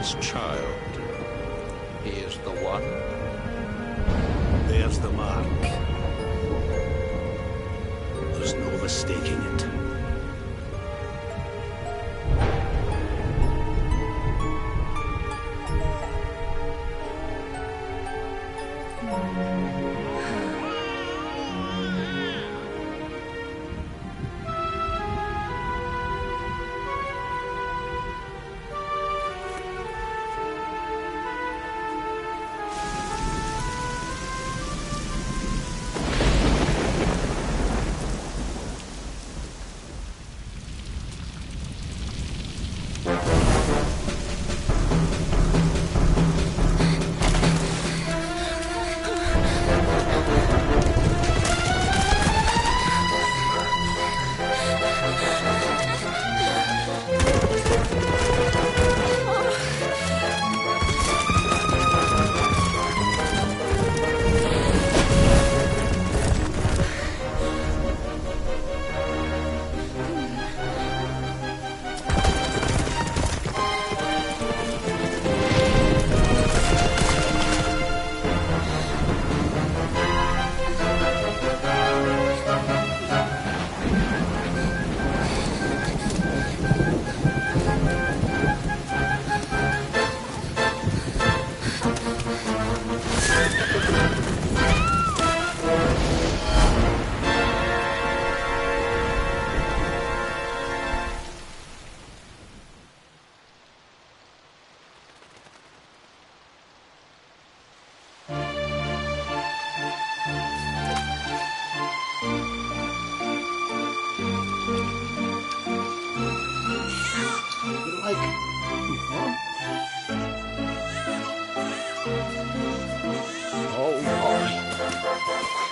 This child, he is the one? There's the mark. There's no mistaking it.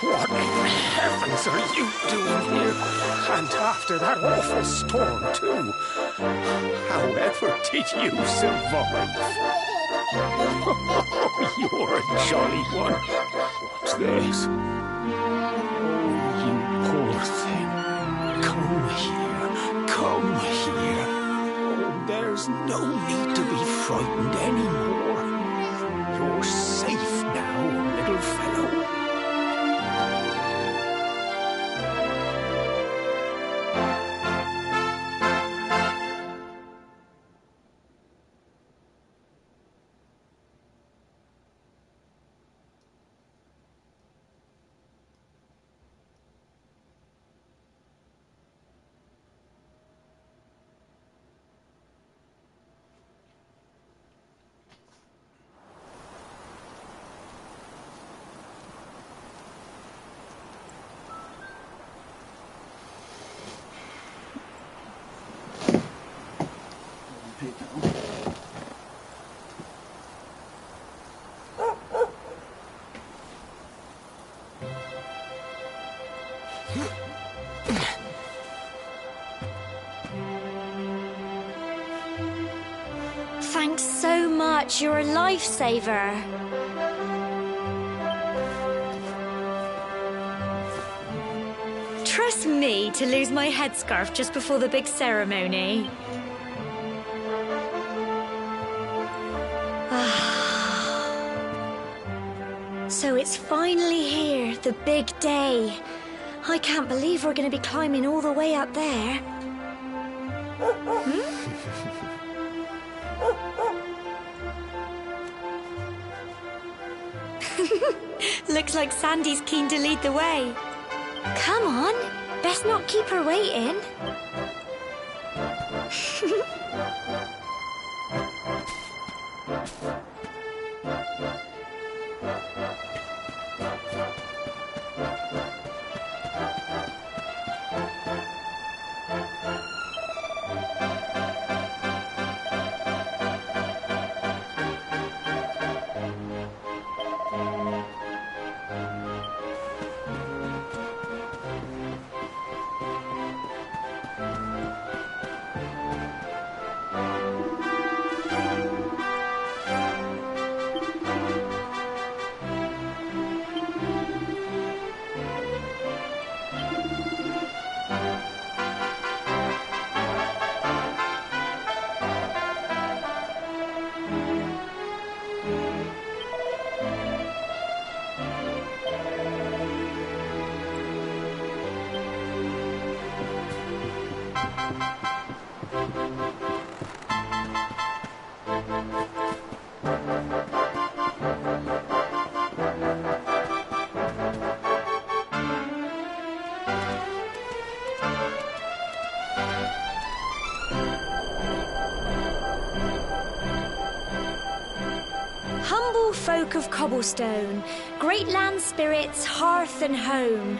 What in heavens are you doing here? And after that awful storm, too. However did you survive? Oh, you're a jolly one. What's this? Oh, you poor thing. Come here. Come here. Oh, there's no need to be frightened anymore. You're safe now, little fellow. Thanks so much. You're a lifesaver. Trust me to lose my headscarf just before the big ceremony. So it's finally here, the big day. I can't believe we're going to be climbing all the way up there. Hmm? Looks like Sandy's keen to lead the way. Come on, best not keep her waiting. Humble folk of cobblestone, great land spirits, hearth and home.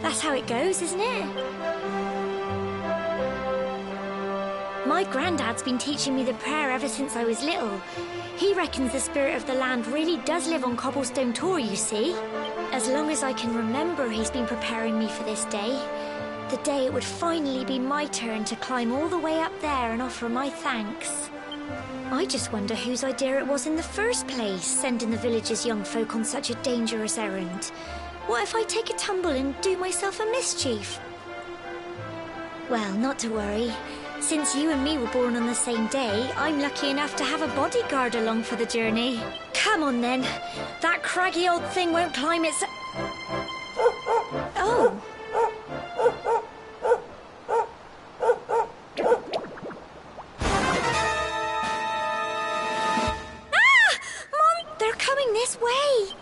That's how it goes, isn't it? My granddad's been teaching me the prayer ever since I was little. He reckons the spirit of the land really does live on Cobblestone Tor, you see. As long as I can remember, he's been preparing me for this day. The day it would finally be my turn to climb all the way up there and offer my thanks. I just wonder whose idea it was in the first place, sending the village's young folk on such a dangerous errand. What if I take a tumble and do myself a mischief? Well, not to worry. Since you and me were born on the same day, I'm lucky enough to have a bodyguard along for the journey. Come on then. That craggy old thing won't climb its... Oh. Ah! Mom, they're coming this way.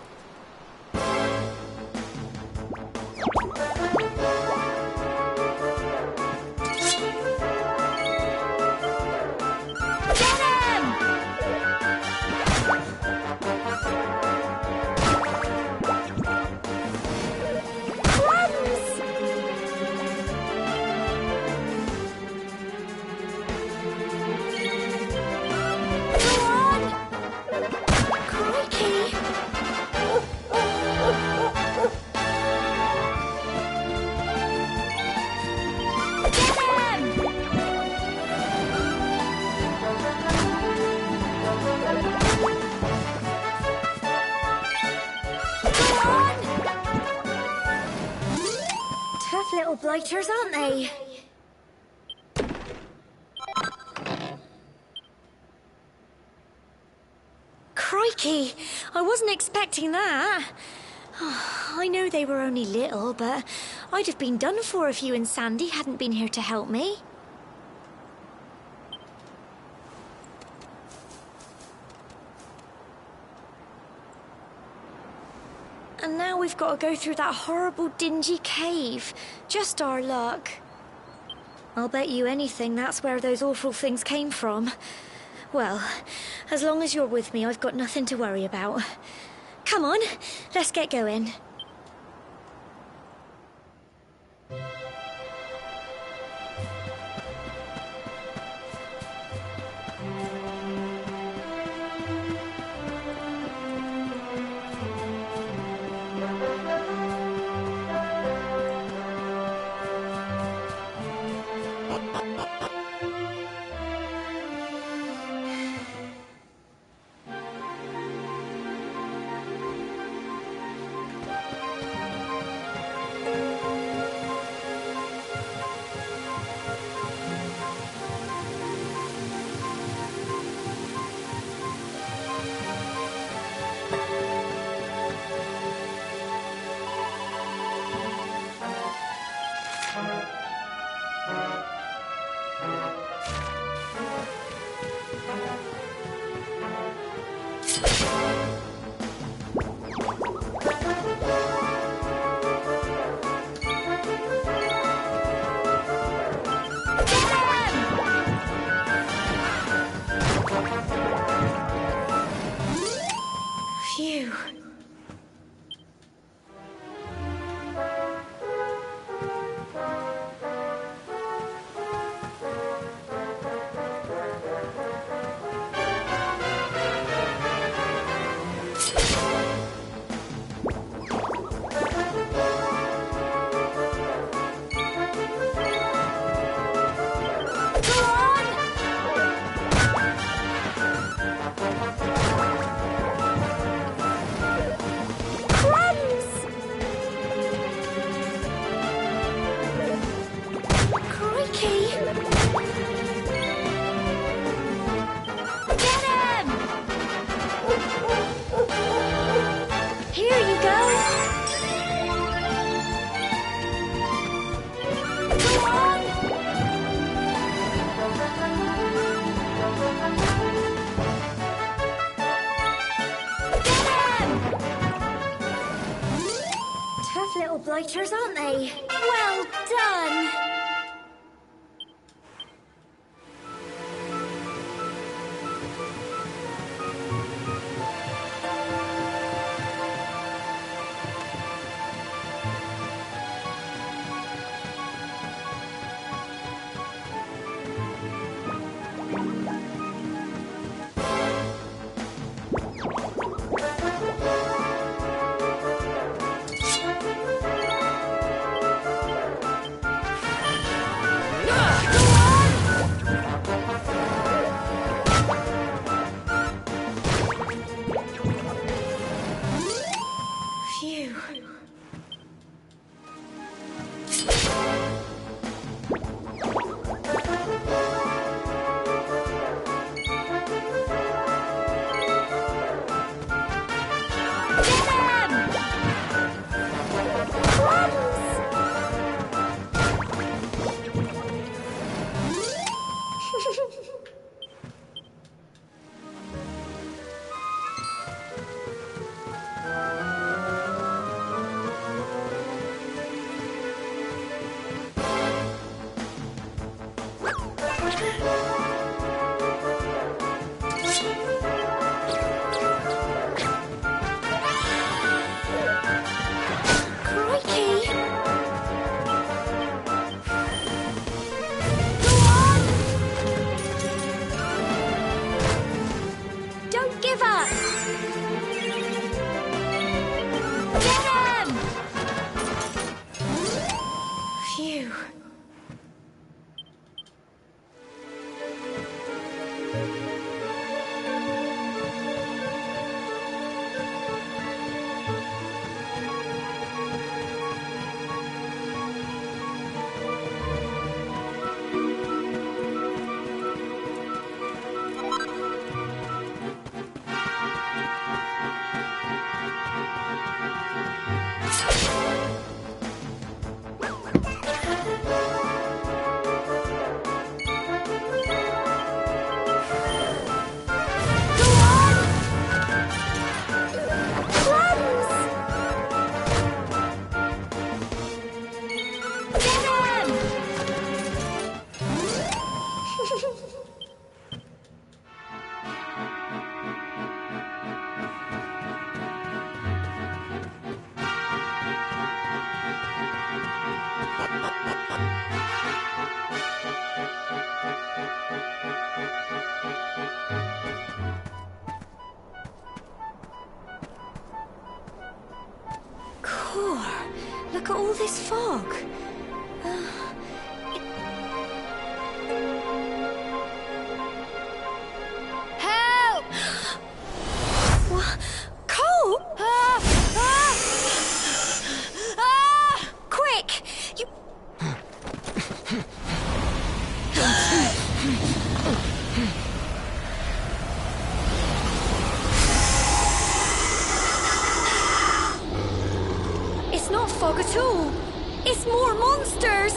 Tough little blighters, aren't they? Crikey! I wasn't expecting that. I know they were only little, but I'd have been done for if you and Sandy hadn't been here to help me. And now we've got to go through that horrible, dingy cave. Just our luck. I'll bet you anything that's where those awful things came from. Well, as long as you're with me, I've got nothing to worry about. Come on, let's get going. blighters, aren't they? Well done! Phew. Look at all this fog. Help! What? Cole! Quick! You... It's not fog at all. It's more monsters.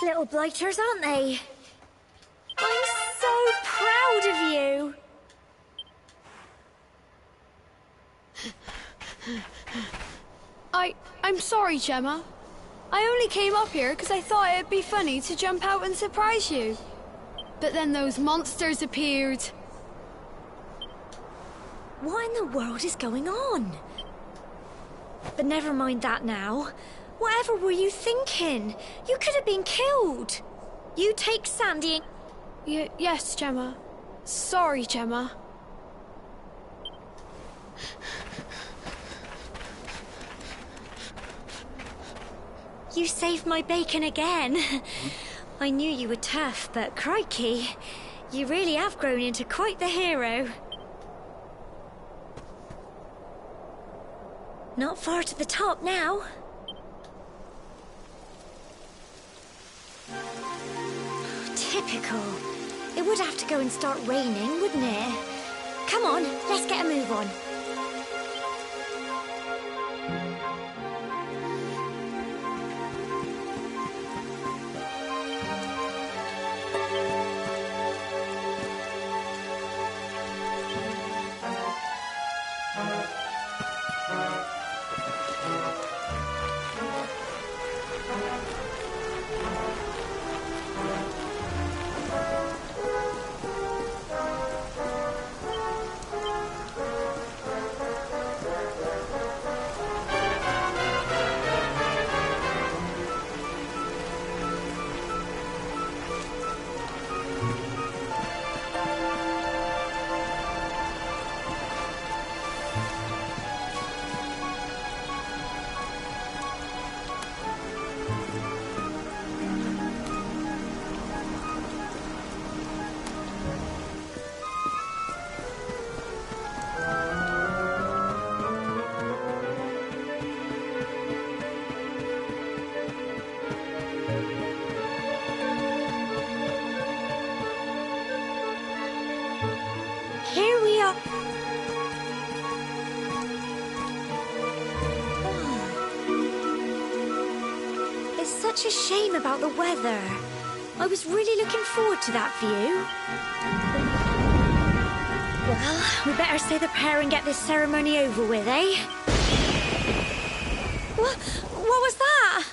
Little blighters, aren't they? I'm so proud of you. I'm sorry, Gemma. I only came up here because I thought it'd be funny to jump out and surprise you. But then those monsters appeared. What in the world is going on? But never mind that now. Whatever were you thinking? You could have been killed. You take Sandy and... Yes, Gemma. Sorry, Gemma. You saved my bacon again. I knew you were tough, but crikey, you really have grown into quite the hero. Not far to the top now. Typical. It would have to go and start raining, wouldn't it? Come on, let's get a move on. Here we are. It's such a shame about the weather. I was really looking forward to that view. Well, we better say the prayer and get this ceremony over with, eh? What was that?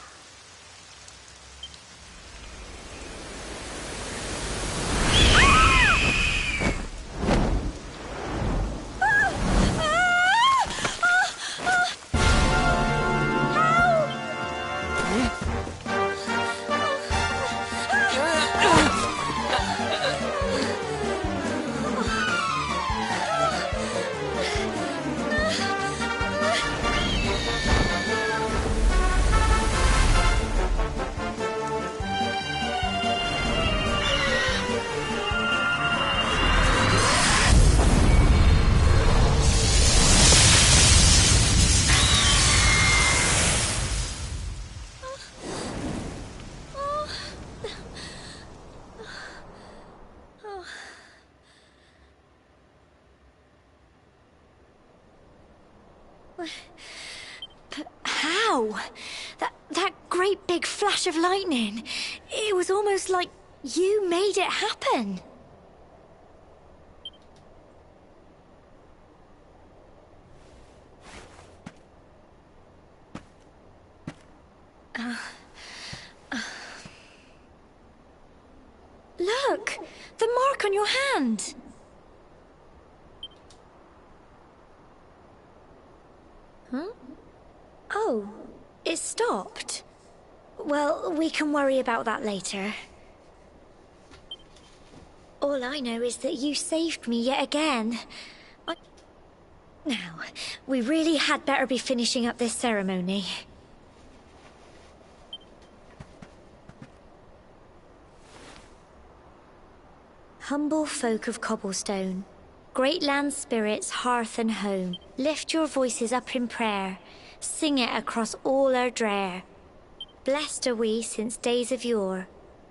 But how? That great big flash of lightning. It was almost like you made it happen. Look! The mark on your hand! Huh? Oh, it stopped. Well, we can worry about that later. All I know is that you saved me yet again. Now, we really had better be finishing up this ceremony. Humble folk of Cobblestone, great land spirits, hearth and home, lift your voices up in prayer, sing it across all our drear. Blessed are we since days of yore,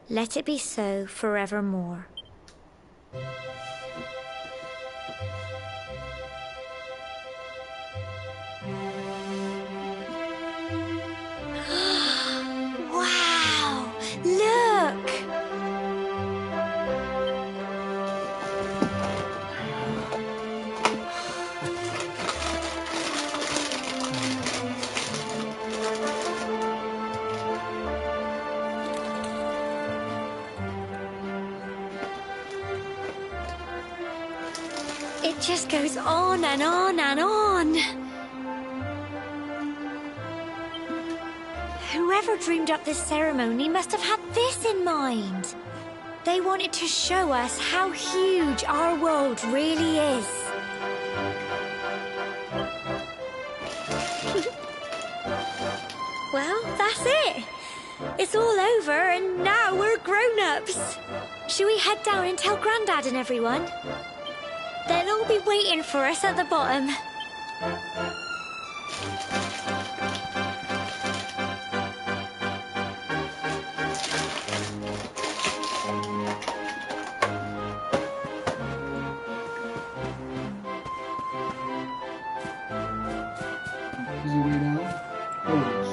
let it be so forevermore. Wow! Look! It just goes on and on and on. Whoever dreamed up this ceremony must have had this in mind. They wanted to show us how huge our world really is. Well, that's it. It's all over and now we're grown-ups. Shall we head down and tell Grandad and everyone? They'll all be waiting for us at the bottom. Is he way down? Oh,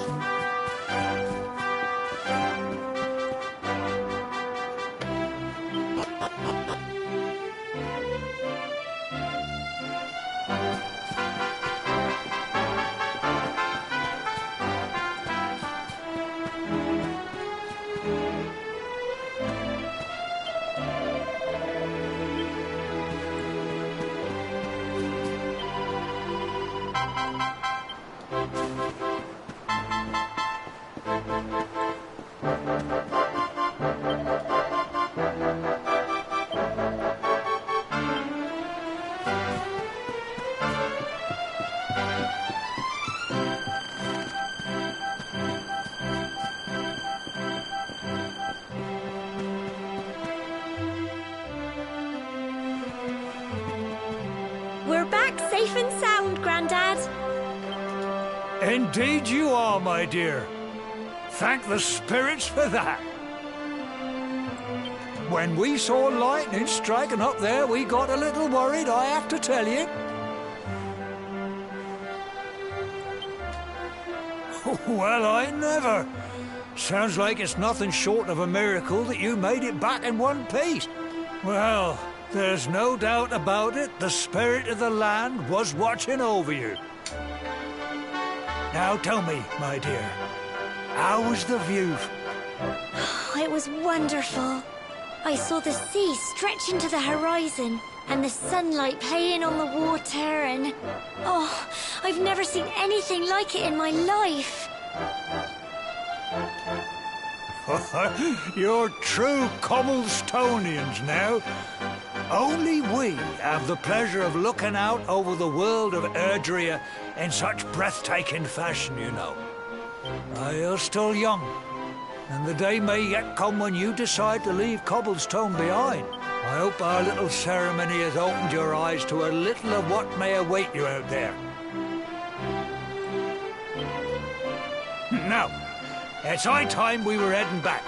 We're back safe and sound, Grandad. Indeed you are, my dear. Thank the spirits for that. When we saw lightning striking up there, we got a little worried, I have to tell you. Well, I never. Sounds like it's nothing short of a miracle that you made it back in one piece. Well, there's no doubt about it, the spirit of the land was watching over you. Now tell me, my dear, how was the view? It was wonderful. I saw the sea stretch into the horizon and the sunlight playing on the water and... Oh, I've never seen anything like it in my life. You're true Cobblestonians now. Only we have the pleasure of looking out over the world of Erdrea in such breathtaking fashion, you know. You're still young, and the day may yet come when you decide to leave Cobblestone behind. I hope our little ceremony has opened your eyes to a little of what may await you out there. Now, it's high time we were heading back.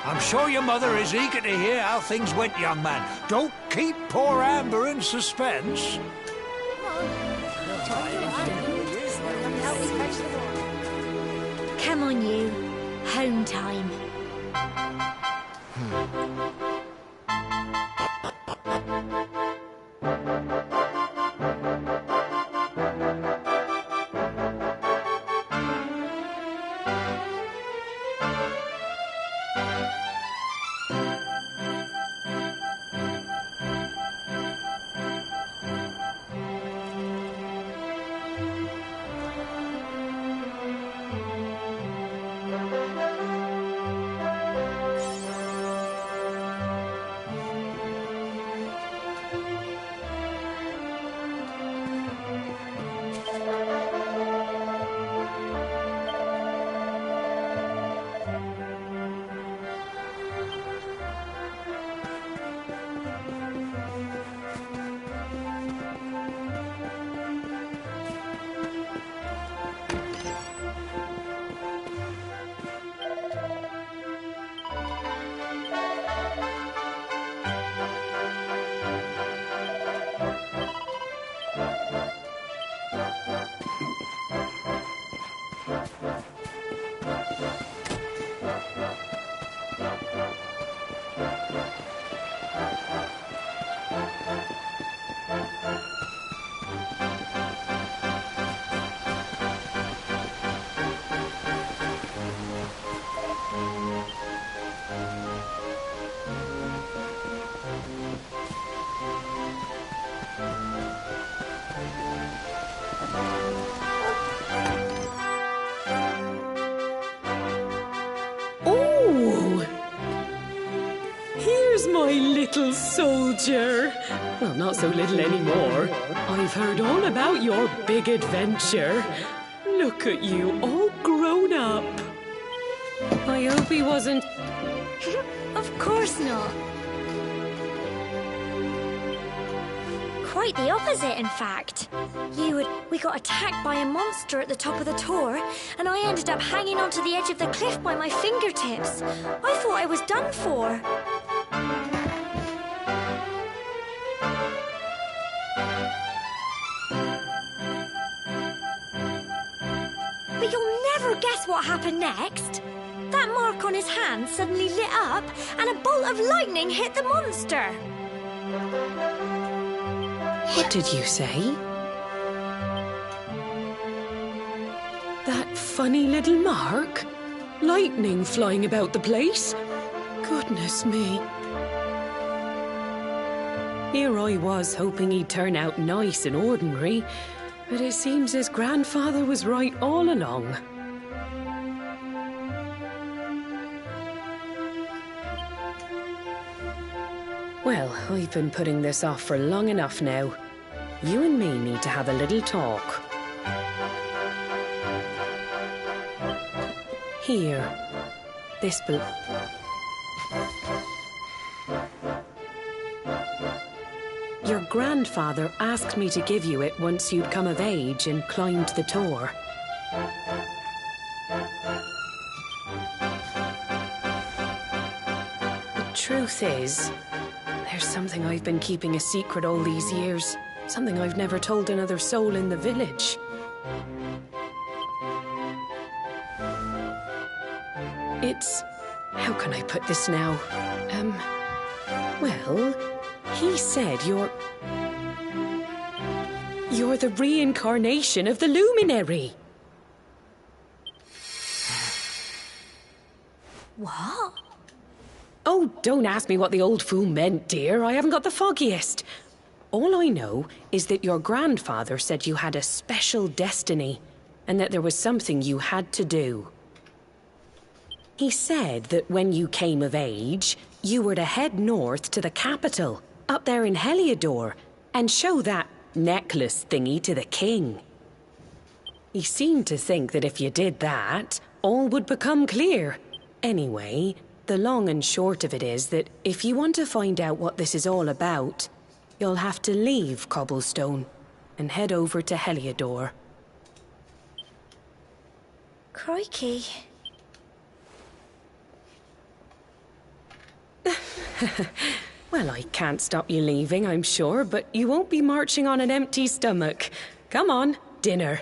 I'm sure your mother is eager to hear how things went, young man. Don't keep poor Amber in suspense. Come on, you. Home time. little soldier. Well, not so little anymore. I've heard all about your big adventure. Look at you, all grown up. I hope he wasn't... Of course not. Quite the opposite, in fact. We got attacked by a monster at the top of the tor, and I ended up hanging onto the edge of the cliff by my fingertips. I thought I was done for. But you'll never guess what happened next. That mark on his hand suddenly lit up, and a bolt of lightning hit the monster. What did you say? That funny little mark? Lightning flying about the place? Goodness me. Here I was hoping he'd turn out nice and ordinary, but it seems his grandfather was right all along. Well, I've been putting this off for long enough now. You and me need to have a little talk. Here. This book. Your grandfather asked me to give you it once you'd come of age and climbed the tor. The truth is, there's something I've been keeping a secret all these years. Something I've never told another soul in the village. It's... how can I put this now? Well, he said you're the reincarnation of the Luminary. What? Oh, don't ask me what the old fool meant, dear. I haven't got the foggiest. All I know is that your grandfather said you had a special destiny, and that there was something you had to do. He said that when you came of age, you were to head north to the capital, up there in Heliodor, and show that necklace thingy to the king. He seemed to think that if you did that, all would become clear. Anyway, the long and short of it is that if you want to find out what this is all about, you'll have to leave Cobblestone and head over to Heliodor. Crikey. Well, I can't stop you leaving, I'm sure, but you won't be marching on an empty stomach. Come on, dinner.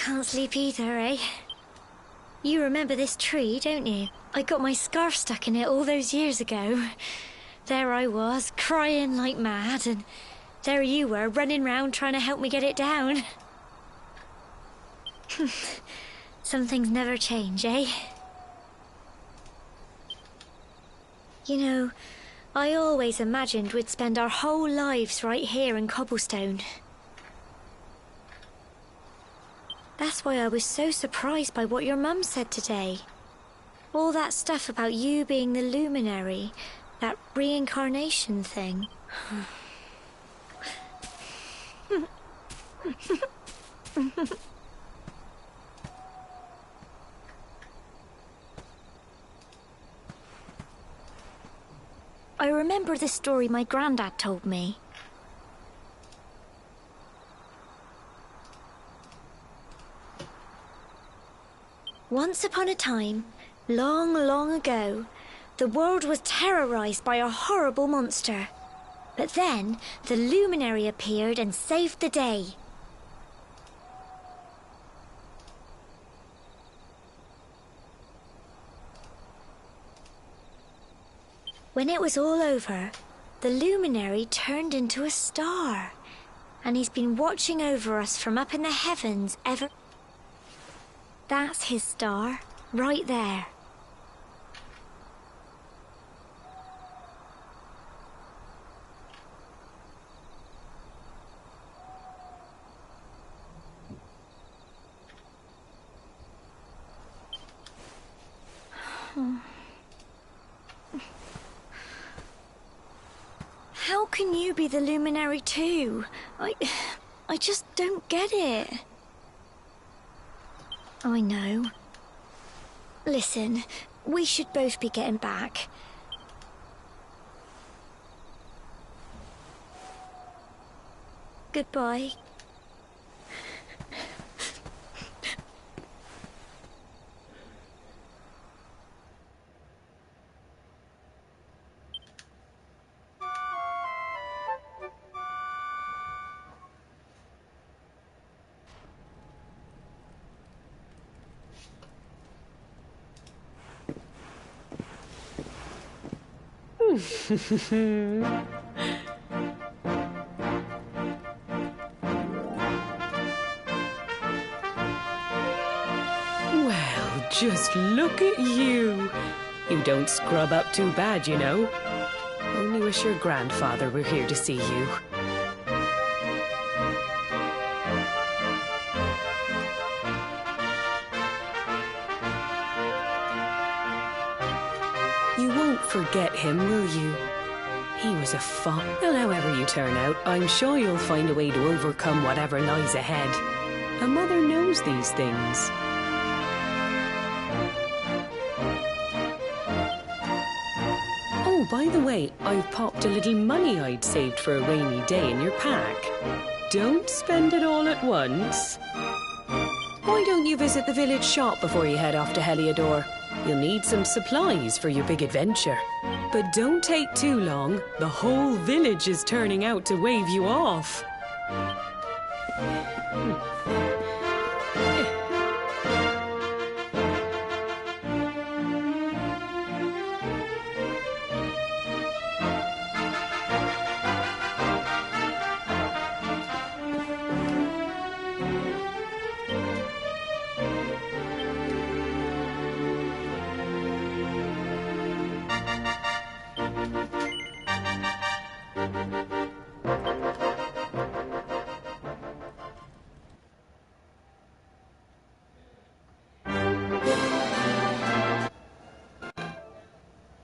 can't sleep either, eh? You remember this tree, don't you? I got my scarf stuck in it all those years ago. There I was, crying like mad, and there you were, running round trying to help me get it down. Some things never change, eh? You know, I always imagined we'd spend our whole lives right here in Cobblestone. That's why I was so surprised by what your mum said today. All that stuff about you being the luminary, that reincarnation thing. I remember the story my granddad told me. Once upon a time, long, long ago, the world was terrorized by a horrible monster. But then, the luminary appeared and saved the day. When it was all over, the luminary turned into a star. And he's been watching over us from up in the heavens ever... That's his star, right there. How can you be the luminary too? I just don't get it. I know. Listen, we should both be getting back. Goodbye. Well, just look at you. You don't scrub up too bad, you know. Only wish your grandfather were here to see you. You won't forget him, will you? He was a fun. Well, however you turn out, I'm sure you'll find a way to overcome whatever lies ahead. A mother knows these things. Oh, by the way, I've popped a little money I'd saved for a rainy day in your pack. Don't spend it all at once. Why don't you visit the village shop before you head off to Heliodor? You'll need some supplies for your big adventure. But don't take too long. The whole village is turning out to wave you off.